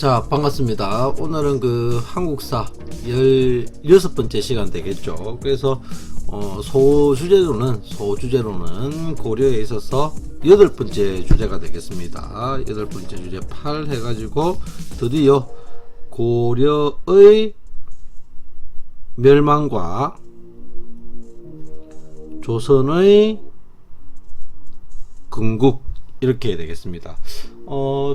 자, 반갑습니다. 오늘은 그 한국사 16번째 시간 되겠죠. 그래서 소주제로는 고려에 있어서 8번째 주제가 되겠습니다. 8번째 주제 8 해가지고 드디어 고려의 멸망과 조선의 건국 이렇게 되겠습니다.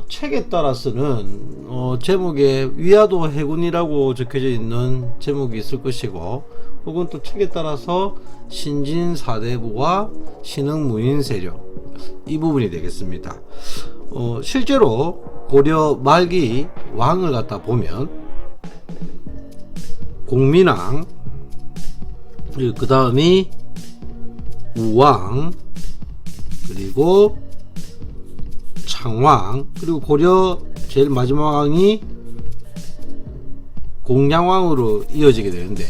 책에 따라서는 제목에 위화도 해군이라고 적혀져 있는 제목이 있을 것이고, 혹은 또 책에 따라서 신진사대부와 신흥무인세력 이 부분이 되겠습니다. 실제로 고려 말기 왕을 갖다 보면 공민왕, 그 다음이 우왕, 그리고 창왕, 그리고 고려 제일 마지막 왕이 공양왕으로 이어지게 되는데,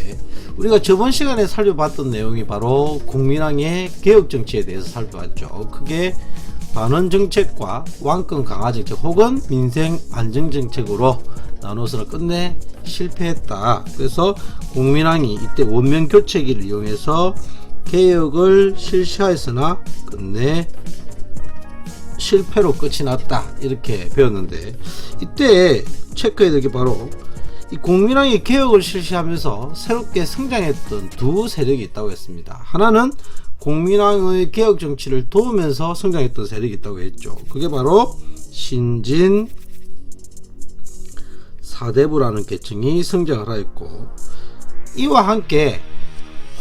우리가 저번 시간에 살펴봤던 내용이 바로 공민왕의 개혁정치에 대해서 살펴봤죠. 그게 반원정책과 왕권 강화정책 혹은 민생 안정정책으로 나눠서 끝내 실패했다. 그래서 공민왕이 이때 원명교체기를 이용해서 개혁을 실시하였으나 끝내 실패로 끝이 났다, 이렇게 배웠는데, 이때 체크해야 될 게 바로 이 공민왕이 개혁을 실시하면서 새롭게 성장했던 두 세력이 있다고 했습니다. 하나는 공민왕의 개혁 정치를 도우면서 성장했던 세력이 있다고 했죠. 그게 바로 신진 사대부라는 계층이 성장을 하였고, 이와 함께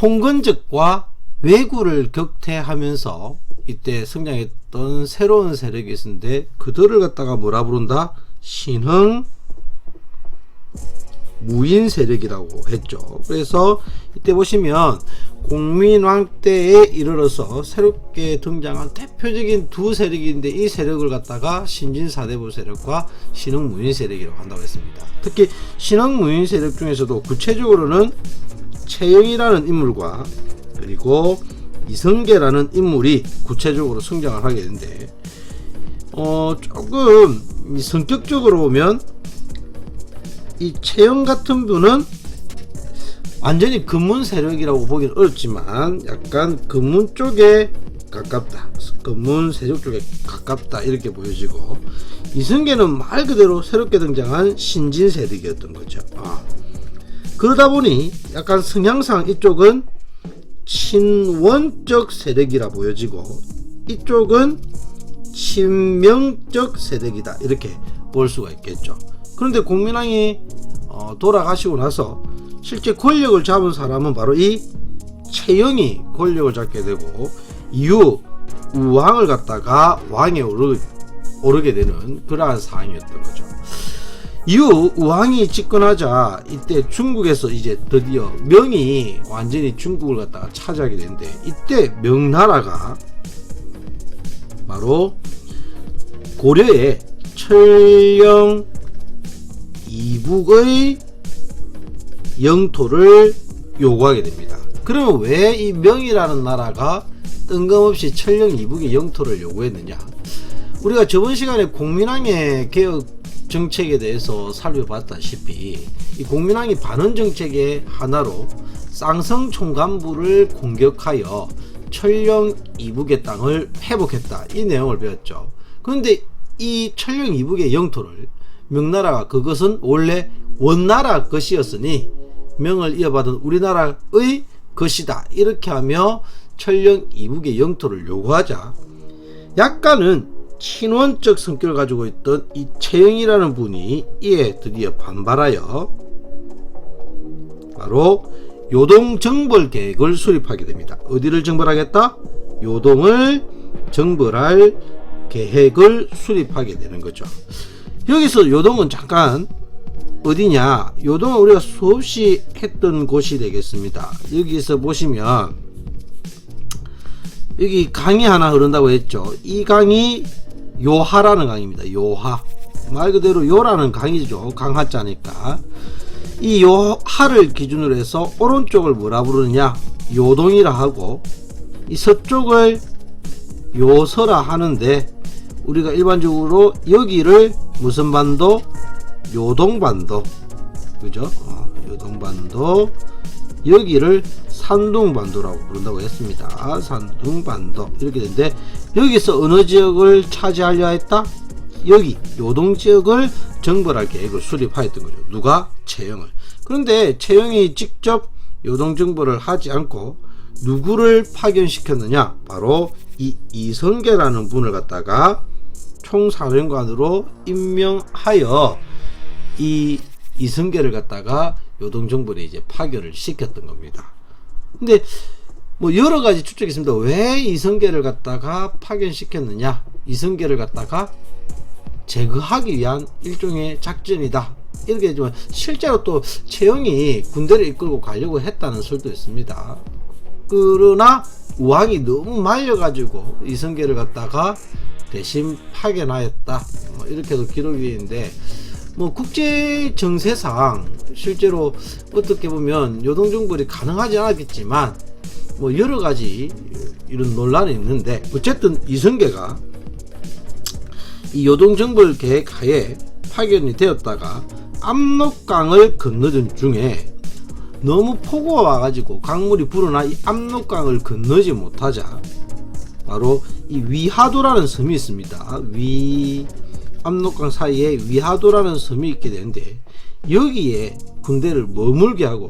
홍건적과 왜구를 격퇴하면서 이때 성장했던 새로운 세력이 있었는데, 그들을 갖다가 뭐라 부른다? 신흥 무인 세력이라고 했죠. 그래서 이때 보시면 공민왕 때에 이르러서 새롭게 등장한 대표적인 두 세력인데, 이 세력을 갖다가 신진사대부 세력과 신흥무인 세력이라고 한다고 했습니다. 특히 신흥무인 세력 중에서도 구체적으로는 최영이라는 인물과 그리고 이성계라는 인물이 구체적으로 성장을 하게 되는데, 조금 성격적으로 보면 이 최영 같은 분은 완전히 금문 세력이라고 보기는 어렵지만 약간 금문 쪽에 가깝다, 금문 세력 쪽에 가깝다, 이렇게 보여지고, 이성계는 말 그대로 새롭게 등장한 신진 세력이었던 거죠. 그러다 보니 약간 성향상 이쪽은 친원적 세력이라 보여지고, 이쪽은 친명적 세력이다, 이렇게 볼 수가 있겠죠. 그런데 공민왕이 돌아가시고 나서 실제 권력을 잡은 사람은 바로 이 최영이 권력을 잡게 되고, 이후 우왕을 갖다가 왕에 오르게 되는 그러한 상황이었던 거죠. 이후 우왕이 집권하자 이때 중국에서 이제 드디어 명이 완전히 중국을 갖다가 차지하게 되는데, 이때 명나라가 바로 고려의 철령 이북의 영토를 요구하게 됩니다. 그러면 왜 이 명이라는 나라가 뜬금없이 철령 이북의 영토를 요구했느냐? 우리가 저번 시간에 공민왕의 개혁 정책에 대해서 살펴봤다시피, 이 공민왕이 반원 정책의 하나로 쌍성 총관부를 공격하여 철령 이북의 땅을 회복했다, 이 내용을 배웠죠. 그런데 이 철령 이북의 영토를 명나라가 그것은 원래 원나라 것이었으니 명을 이어받은 우리나라의 것이다, 이렇게 하며 철령 이북의 영토를 요구하자, 약간은 친원적 성격을 가지고 있던 이 최영이라는 분이 이에 드디어 반발하여 바로 요동 정벌 계획을 수립하게 됩니다. 어디를 정벌하겠다? 요동을 정벌할 계획을 수립하게 되는 거죠. 여기서 요동은 잠깐 어디냐? 요동은 우리가 수없이 했던 곳이 되겠습니다. 여기서 보시면 여기 강이 하나 흐른다고 했죠. 이 강이 요하라는 강입니다. 요하, 말 그대로 요라는 강이죠. 강하자니까. 이 요하를 기준으로 해서 오른쪽을 뭐라 부르느냐? 요동이라 하고, 이 서쪽을 요서라 하는데, 우리가 일반적으로 여기를 무슨 반도? 요동반도, 그죠? 요동반도, 여기를 산둥반도라고 부른다고 했습니다. 산둥반도 이렇게 되는데, 여기서 어느 지역을 차지하려 했다? 여기 요동 지역을 정벌할 계획을 수립하였던 거죠. 누가? 최영을. 그런데 최영이 직접 요동 정벌을 하지 않고 누구를 파견시켰느냐? 바로 이 이성계라는 분을 갖다가 총사령관으로 임명하여 이 이성계를 갖다가 요동 정벌에 이제 파견을 시켰던 겁니다. 근데 뭐 여러 가지 추측이 있습니다. 왜 이성계를 갖다가 파견시켰느냐? 이성계를 갖다가 제거하기 위한 일종의 작전이다, 이렇게 되지만 실제로 또 최영이 군대를 이끌고 가려고 했다는 설도 있습니다. 그러나 우왕이 너무 말려가지고 이성계를 갖다가 대신 파견하였다, 이렇게도 기록이 있는데, 뭐 국제 정세상 실제로 어떻게 보면 요동 정벌이 가능하지 않았겠지만 뭐 여러 가지 이런 논란이 있는데, 어쨌든 이성계가 이 요동 정벌 계획 하에 파견이 되었다가 압록강을 건너던 중에 너무 폭우가 와가지고 강물이 불어나 이 압록강을 건너지 못하자 바로 이 위하도라는 섬이 있습니다. 압록강 사이에 위하도라는 섬이 있게 되는데, 여기에 군대를 머물게 하고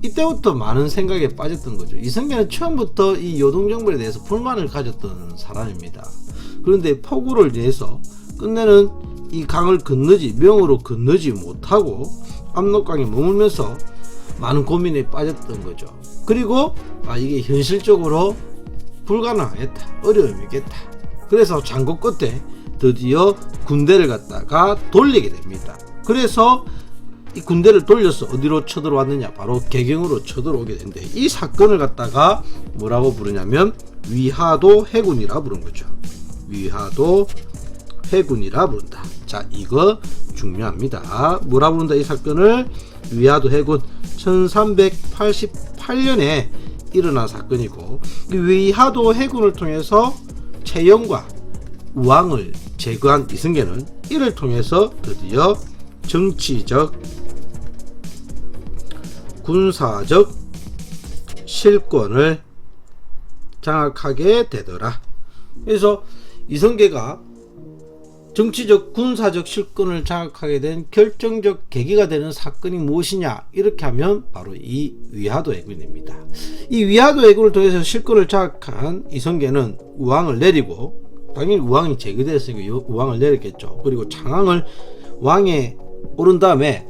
이때부터 많은 생각에 빠졌던 거죠. 이성계는 처음부터 이 요동 정벌에 대해서 불만을 가졌던 사람입니다. 그런데 폭우를 인해서 끝내는 이 강을 명으로 건너지 못하고 압록강에 머물면서 많은 고민에 빠졌던 거죠. 그리고 이게 현실적으로 불가능하겠다, 어려움이겠다. 그래서 장고 끝에 드디어 군대를 갖다가 돌리게 됩니다. 그래서 이 군대를 돌려서 어디로 쳐들어왔느냐? 바로 개경으로 쳐들어오게 되는데, 이 사건을 갖다가 뭐라고 부르냐면 위하도 해군이라 부른 거죠. 위하도 해군이라 부른다. 자, 이거 중요합니다. 뭐라 부른다? 이 사건을 위하도 해군. 1388년에 일어난 사건이고, 이 위하도 해군을 통해서 최영과 우왕을 제거한 이성계는 이를 통해서 드디어 정치적, 군사적 실권을 장악하게 되더라. 그래서 이성계가 정치적, 군사적 실권을 장악하게 된 결정적 계기가 되는 사건이 무엇이냐? 이렇게 하면 바로 이 위하도 해군입니다. 이 위하도 해군을 통해서 실권을 장악한 이성계는 우왕을 내리고, 당연히 우왕이 제거되었으니까 우왕을 내렸겠죠. 그리고 창왕을 왕에 오른 다음에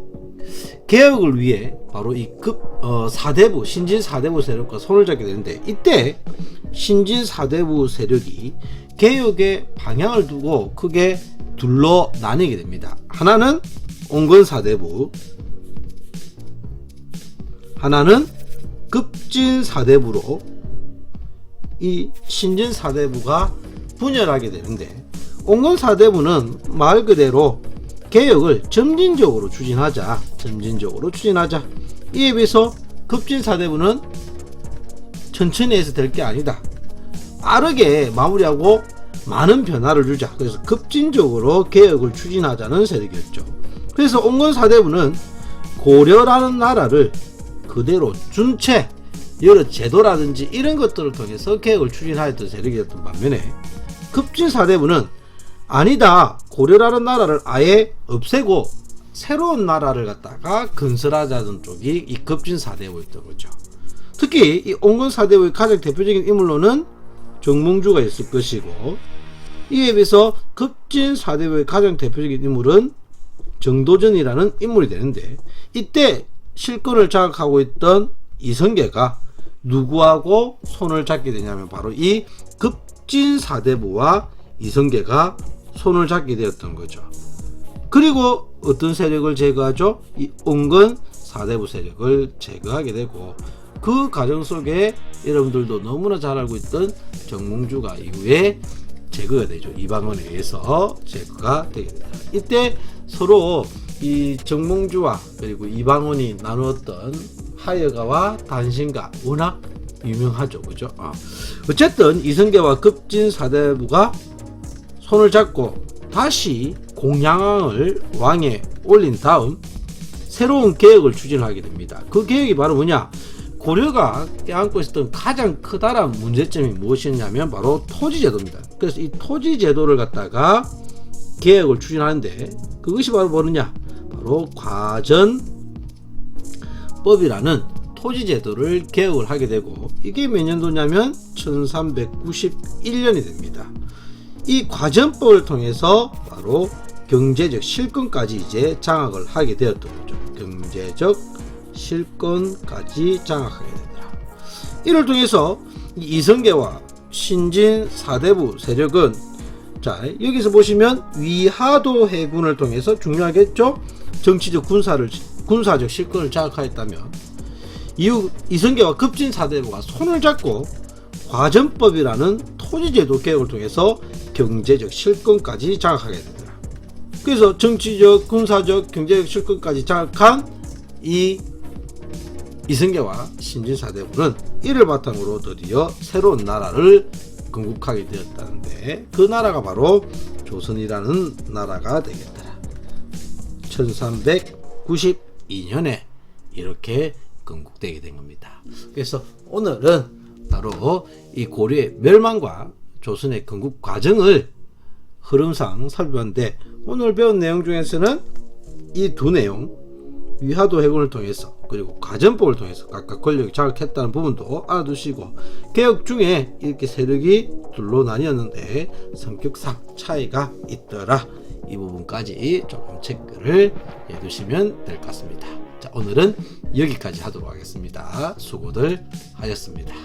개혁을 위해 바로 이 사대부, 신진 사대부 세력과 손을 잡게 되는데, 이때 신진 사대부 세력이 개혁의 방향을 두고 크게 둘러 나뉘게 됩니다. 하나는 온건 사대부, 하나는 급진 사대부로 이 신진 사대부가 분열하게 되는데, 온건 사대부는 말 그대로 개혁을 점진적으로 추진하자. 이에 비해서 급진 사대부는 천천히 해서 될 게 아니다, 빠르게 마무리하고 많은 변화를 주자. 그래서 급진적으로 개혁을 추진하자는 세력이었죠. 그래서 온건 사대부는 고려라는 나라를 그대로 준 채 여러 제도라든지 이런 것들을 통해서 개혁을 추진하였던 세력이었던 반면에, 급진 사대부는 아니다, 고려라는 나라를 아예 없애고 새로운 나라를 갖다가 건설하자는 쪽이 이 급진 사대부였던 거죠. 특히 이 온건 사대부의 가장 대표적인 인물로는 정몽주가 있을 것이고, 이에 비해서 급진 사대부의 가장 대표적인 인물은 정도전이라는 인물이 되는데, 이때 실권을 장악하고 있던 이성계가 누구하고 손을 잡게 되냐면 바로 이 급진 사대부와 이성계가 손을 잡게 되었던 거죠. 그리고 어떤 세력을 제거하죠? 이 온건 사대부 세력을 제거하게 되고, 그 과정 속에 여러분들도 너무나 잘 알고 있던 정몽주가 이후에 제거가 되죠. 이방원에 의해서 제거가 되게 됩니다. 이때 서로 이 정몽주와 그리고 이방원이 나누었던 하여가와 단신가 워낙 유명하죠. 그죠? 어쨌든 이성계와 급진 사대부가 손을 잡고 다시 공양왕을 왕에 올린 다음 새로운 개혁을 추진하게 됩니다. 그 개혁이 바로 뭐냐? 고려가 껴안고 있었던 가장 커다란 문제점이 무엇이었냐면 바로 토지제도입니다. 그래서 이 토지제도를 갖다가 개혁을 추진하는데 그것이 바로 뭐냐? 바로 과전법이라는 토지제도를 개혁을 하게 되고 이게 몇 년도냐면 1391년이 됩니다. 이 과전법을 통해서 바로 경제적 실권까지 이제 장악을 하게 되었던 거죠. 경제적 실권까지 장악하게 됩니다. 이를 통해서 이성계와 신진 사대부 세력은 자 여기서 보시면 위하도 해군을 통해서 중요하겠죠. 정치적 군사적 실권을 장악하였다면 이후 이성계와 급진 사대부가 손을 잡고 과전법이라는 토지제도 개혁을 통해서 경제적 실권까지 장악하게 됩니다. 그래서 정치적, 군사적, 경제적 실권까지 장악한 이 이성계와 신진사대부는 이를 바탕으로 드디어 새로운 나라를 건국하게 되었다는데 그 나라가 바로 조선이라는 나라가 되겠더라. 1392년에 이렇게 건국되게 된 겁니다. 그래서 오늘은 바로 이 고려의 멸망과 조선의 건국 과정을 흐름상 살펴봤는데 오늘 배운 내용 중에서는 이 두 내용 위하도 해군을 통해서 그리고 과전법을 통해서 각각 권력이 장악했다는 부분도 알아두시고 개혁 중에 이렇게 세력이 둘로 나뉘었는데 성격상 차이가 있더라. 이 부분까지 조금 체크를 해두시면 될 것 같습니다. 자, 오늘은 여기까지 하도록 하겠습니다. 수고들 하셨습니다.